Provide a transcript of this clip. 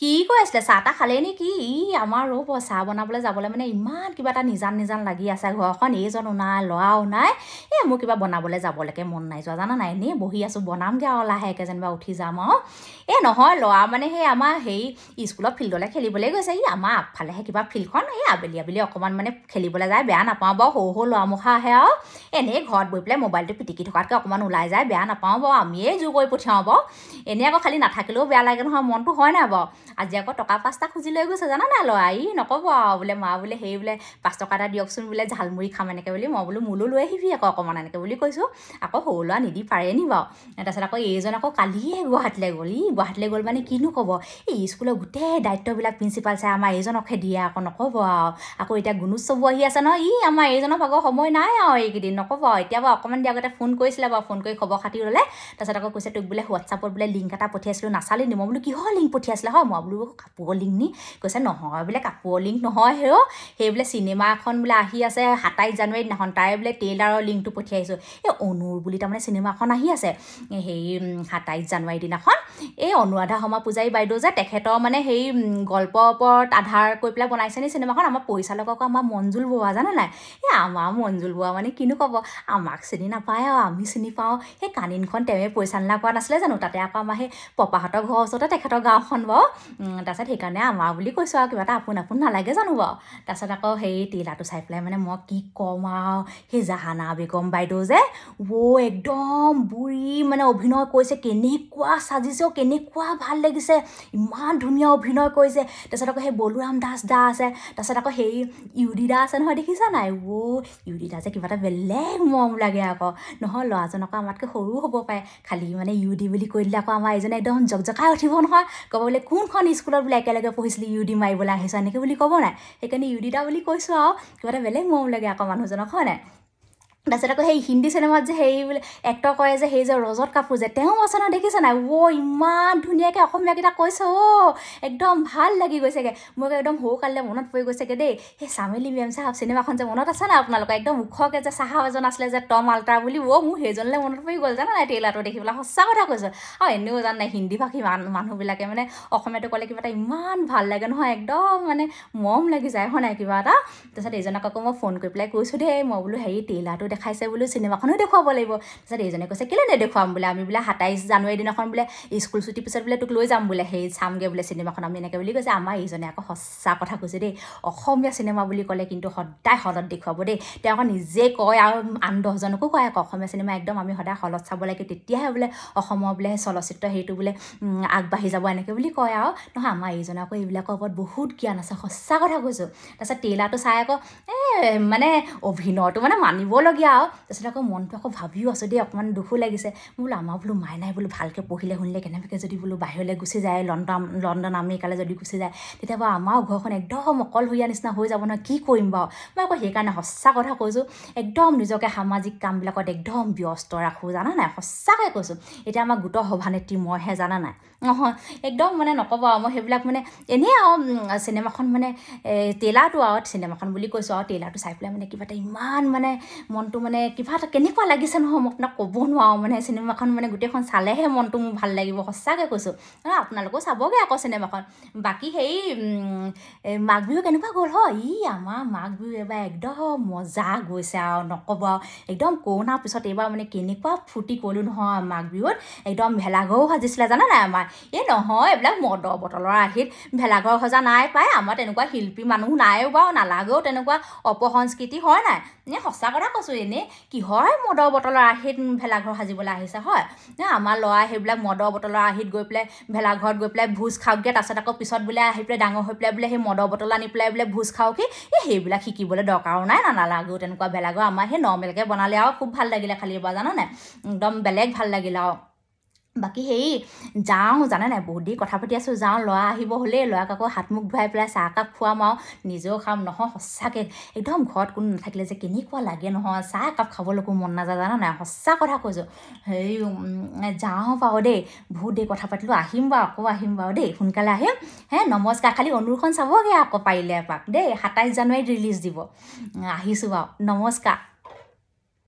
কি কৈ আছিলে চাহ তাহ খালে নেকি আমাৰ ৰ'ব চাহ বনাবলৈ যাবলৈ মানে ইমান কিবা এটা নিজান লাগি আছে ঘৰখন এইজনো নাই ল'ৰাও নাই মোৰ কিবা বনাবলৈ যাবলৈকে মন নাই যোৱা জানা নাই এনেই বহি আছোঁ বনামগৈ আৰু লাহেকৈ যেনিবা উঠি যাম আৰু নহয় ল'ৰা মানে সেই আমাৰ স্কুলত ফিল্ডলৈ খেলিবলৈ গৈছে আমাৰ আগফালেহে কিবা ফিল্ডখন আবেলি অকণমান মানে খেলিবলৈ যায় বেয়া নাপাওঁ বাৰু সৰু ল'ৰা মুখা আহে আৰু এনেই ঘৰত বহি পেলাই মোবাইলটো পিটিকি থকাতকৈ অকণমান ওলাই যায় বেয়া নাপাওঁ বাৰু আমিয়ে জোৰ কৰি পঠিয়াওঁ বাৰু এনেই আকৌ খালি নাথাকিলেও বেয়া লাগে নহয় মনটো হয় নাই বাৰু আজি আকৌ টকা 5টা খুজি লৈ গৈছে জানা নাই ল'ৰা নক'ব আৰু বোলে মা বোলে বোলে 5 টকা এটা দিয়কচোন বোলে ঝালমুড়ি খাম এনেকৈ বুলি মই বোলো মোলৈ লৈ আহিবি আকৌ অকণমান এনেকৈ বুলি কৈছোঁ আকৌ সৰু ল'ৰা নিদি পাৰে নি বাৰু তাৰপিছত আকৌ এইজন আকৌ কালিয়ে গুৱাহাটীলৈ গ'ল গুৱাহাটীলৈ গ'ল মানে কিনো ক'ব স্কুলৰ গোটেই দায়িত্ববিলাক প্ৰিন্সিপাল ছাৰে আমাৰ এইজনকহে দিয়ে আকৌ নক'ব আৰু আকৌ এতিয়া গুণোৎসৱো আহি আছে নহয় আমাৰ এইজনৰ ভাগৰ সময় নাই আৰু এইকেইদিন নক'ব আৰু এতিয়া বাৰু অকণমান দিয়া আগতে ফোন কৰিছিলে বাৰু ফোন কৰি খবৰ খাতি ল'লে তাৰপিছত আকৌ কৈছে তোক বোলে হোৱাটছআপত বোলে লিংক এটা পঠিয়াইছিলোঁ নাচালি নি মই বোলো কিহৰ লিংক পঠিয়াইছিলে হয় মই বোলো কাপোৰৰ লিংক নি কৈছে নহয় বোলে কাপোৰৰ লিংক নহয় সেই বোলে চিনেমা এখন বোলে আহি আছে 27 জানুৱাৰী দিনাখন তাৰে বোলে ট্ৰেইলাৰৰ লিংকটো পঠিয়াইছোঁ অনুৰ বুলি তাৰমানে চিনেমা এখন আহি আছে 27 জানুৱাৰী দিনাখন অনুৰাধা শৰ্মা পূজাৰী বাইদেউ যে তেখেতৰ মানে গল্পৰ ওপৰত আধাৰ কৰি পেলাই বনাইছে নি চিনেমাখন আমাৰ পৰিচালক আকৌ আমাৰ মঞ্জুল বৰুৱা জানা নাই আমাৰ মঞ্জুল বৰুৱা মানে কিনো ক'ব আমাক চিনি নাপায় আৰু আমি চিনি পাওঁ সেই কানিনখন তেওঁৱে পৰিচালনা কৰা নাছিলে জানো তাতে আকৌ আমাৰ সেই পপাহঁতৰ ঘৰৰ ওচৰতে তেখেতৰ গাঁওখন বাৰু তাৰপিছত সেইকাৰণে আমাৰ বুলি কৈছোঁ আৰু কিবা এটা আপোন নালাগে জানো বাৰু তাৰপিছত আকৌ ট্ৰেইলাৰটো চাই পেলাই মানে মই কি ক'ম আৰু সেই জাহানা বেগম বাইদেউ যে একদম বুঢ়ী মানে অভিনয় কৰিছে কেনেকুৱা সাজিছে কেনেকুৱা ভাল লাগিছে ইমান ধুনীয়া অভিনয় কৰিছে তাৰপিছত আকৌ সেই বলোৰাম দাস দা আছে তাৰপিছত আকৌ ইউডি দা আছে নহয় দেখিছা নাই ইউডি দা যে কিবা এটা বেলেগ মৰম লাগে আকৌ নহয় ল'ৰাজন আকৌ আমাতকৈ সৰুও হ'ব পাৰে খালি মানে ইউডি বুলি কৈ দিলে আকৌ আমাৰ এইজনে একদম জকজকাই উঠিব নহয় ক'ব বোলে কোনখন স্কুলত বোলে একেলগে পঢ়িছিলি ইউডি মাৰিবলৈ আহিছ এনেকৈ বুলি ক'ব নাই সেইকাৰণে ইউডি দা বুলি কৈছোঁ আৰু কিবা এটা বেলেগ মৰম লাগে আকৌ মানুহজনক হয় নাই তাৰপিছত আকৌ হিন্দী চিনেমাত যে বোলে এক্টৰ কৰে যে যে ৰজত কাপুৰ যে তেওঁ আছে নহয় দেখিছে নাই ইমান ধুনীয়াকৈ অসমীয়াকেইটা কৈছে একদম ভাল লাগি গৈছেগৈ মোক একদম সৰুকাললৈ মনত পৰি গৈছেগৈ দেই সেই চামেলি মেম চাহাব চিনেমাখন যে মনত আছে নাই আপোনালোকৰ একদম ওখকৈ যে চাহাব এজন আছিলে যে টম আল্টাৰ বুলি মোৰ সেইজনলৈ মনত পৰি গ'ল জানা নাই ট্ৰেইলাৰটো দেখি পেলাই সঁচা কথা কৈছোঁ আৰু এনেও জানা নাই হিন্দী ভাষী মানুহবিলাকে মানে অসমীয়াটো ক'লে কিবা এটা ইমান ভাল লাগে নহয় একদম মানে মৰম লাগি যায় হয় নাই কিবা এটা তাৰপিছত এইজনক আকৌ মই ফোন কৰি পেলাই কৈছোঁ দেই মই বোলো ট্ৰেইলাৰটো দেখাইছে বোলো চিনেমাখনো দেখুৱাব লাগিব তাৰপিছত এইজনে কৈছে কেলৈ নেদেখুৱাম বোলে আমি বোলে 27 জানুৱাৰী দিনাখন বোলে স্কুল ছুটিৰ পিছত বোলে তোক লৈ যাম বোলে চামগৈ বোলে চিনেমাখন আমি এনেকৈ বুলি কৈছে আমাৰ এইজনে আকৌ সঁচা কথা কৈছে দেই অসমীয়া চিনেমা বুলি ক'লে কিন্তু সদায় হলত দেখুৱাব দেই তেওঁ আকৌ নিজে কয় আৰু আন 10জনকো কয় আকৌ অসমীয়া চিনেমা একদম আমি সদায় হলত চাব লাগে তেতিয়াহে বোলে অসমৰ বোলে চলচ্চিত্ৰ বোলে আগবাঢ়ি যাব এনেকৈ বুলি কয় আৰু নহয় আমাৰ এইজনে আকৌ এইবিলাকৰ ওপৰত বহুত জ্ঞান আছে সঁচা কথা কৈছোঁ তাৰপিছত ট্ৰেইলাৰটো চাই আকৌ মানে অভিনয়টো মানে মানিবলগীয়া আৰু তাৰপিছত আকৌ মনটো আকৌ ভাবিও আছোঁ দেই অকণমান দুখো লাগিছে বোলো আমাৰ বোলো মাইনাই বোলো ভালকৈ পঢ়িলে শুনিলে কেনেবাকৈ যদি বোলো বাহিৰলৈ গুচি যায় লণ্ডন আমেৰিকালৈ যদি গুচি যায় তেতিয়া বাৰু আমাৰো ঘৰখন একদম অকলশৰীয়া নিচিনা হৈ যাব নহয় কি কৰিম বাৰু মই আকৌ সেইকাৰণে সঁচা কথা কৈছোঁ একদম নিজকে সামাজিক কামবিলাকত একদম ব্যস্ত ৰাখোঁ জানা নাই সঁচাকৈ কৈছোঁ এতিয়া আমাৰ গোটৰ সভানেত্ৰী মইহে জানা নাই নহয় একদম মানে নক'ব আৰু মই সেইবিলাক মানে এনেই আৰু চিনেমাখন মানে ট্ৰেইলাৰটো আৰু চিনেমাখন বুলি কৈছোঁ আৰু ট্ৰেইলাৰটো চাই পেলাই মানে কিবা এটা ইমান মানে মনটো মানে কিবা এটা কেনেকুৱা লাগিছে নহয় মই আপোনাক ক'ব নোৱাৰোঁ মানে চিনেমাখন মানে গোটেইখন চালেহে মনটো মোৰ ভাল লাগিব সঁচাকৈ কৈছোঁ আপোনালোকেও চাবগৈ আকৌ চিনেমাখন বাকী মাঘ বিহু কেনেকুৱা গ'ল হয় আমাৰ মাঘ বিহু এইবাৰ একদম মজা গৈছে আৰু নক'ব আৰু একদম কৰোণাৰ পিছত এইবাৰ মানে কেনেকুৱা ফূৰ্তি কৰিলোঁ নহয় মাঘ বিহুত একদম ভেলাঘৰো সাজিছিলে জানা নাই আমাৰ নহয় এইবিলাক মদৰ বটলৰ আৰ্হিত ভেলাঘৰ সজা নাই পায় আমাৰ তেনেকুৱা শিল্পী মানুহ নাইও বাৰু নালাগেও তেনেকুৱা অপসংস্কৃতি হয় নাই সঁচা কথা কৈছোঁ এনেই কিহৰ মদৰ বটলৰ আৰ্হিত ভেলাঘৰ সাজিবলৈ আহিছে হয় আমাৰ ল'ৰাই সেইবিলাক মদৰ বটলৰ আৰ্হিত গৈ পেলাই ভেলাঘৰত গৈ পেলাই ভোজ খাওঁগৈ তাৰপিছত আকৌ পিছত বোলে আহি পেলাই ডাঙৰ হৈ পেলাই বোলে সেই মদৰ বটল আনি পেলাই বোলে ভোজ খাওঁ কি সেইবিলাক শিকিবলৈ দৰকাৰো নাই নালাগেও তেনেকুৱা ভেলাঘৰ আমাৰ সেই নৰ্মেলকৈ বনালে আৰু খুব ভাল লাগিলে খালি এবাৰ জানো নাই একদম বেলেগ ভাল লাগিলে আৰু বাকী যাওঁ জানে নাই বহুত দেৰি কথা পাতি আছোঁ যাওঁ ল'ৰা আহিব হ'লেই ল'ৰাক আকৌ হাত মুখ ধুৱাই পেলাই চাহ একাপ খুৱাম আৰু নিজেও খাম নহয় সঁচাকৈ একদম ঘৰত কোনো নাথাকিলে যে কেনেকুৱা লাগে নহয় চাহ একাপ খাবলৈকো মন নাযায় জানা নাই সঁচা কথা কৈছোঁ যাওঁ বাৰু দেই বহুত দেৰি কথা পাতিলোঁ আহিম বাৰু আকৌ আহিম বাৰু দেই সোনকালে আহিম নমস্কাৰ খালি অনুৰখন চাবগৈ আকৌ পাৰিলে এপাক দেই 27 জানুৱাৰীত ৰিলিজ দিব আহিছোঁ বাৰু নমস্কাৰ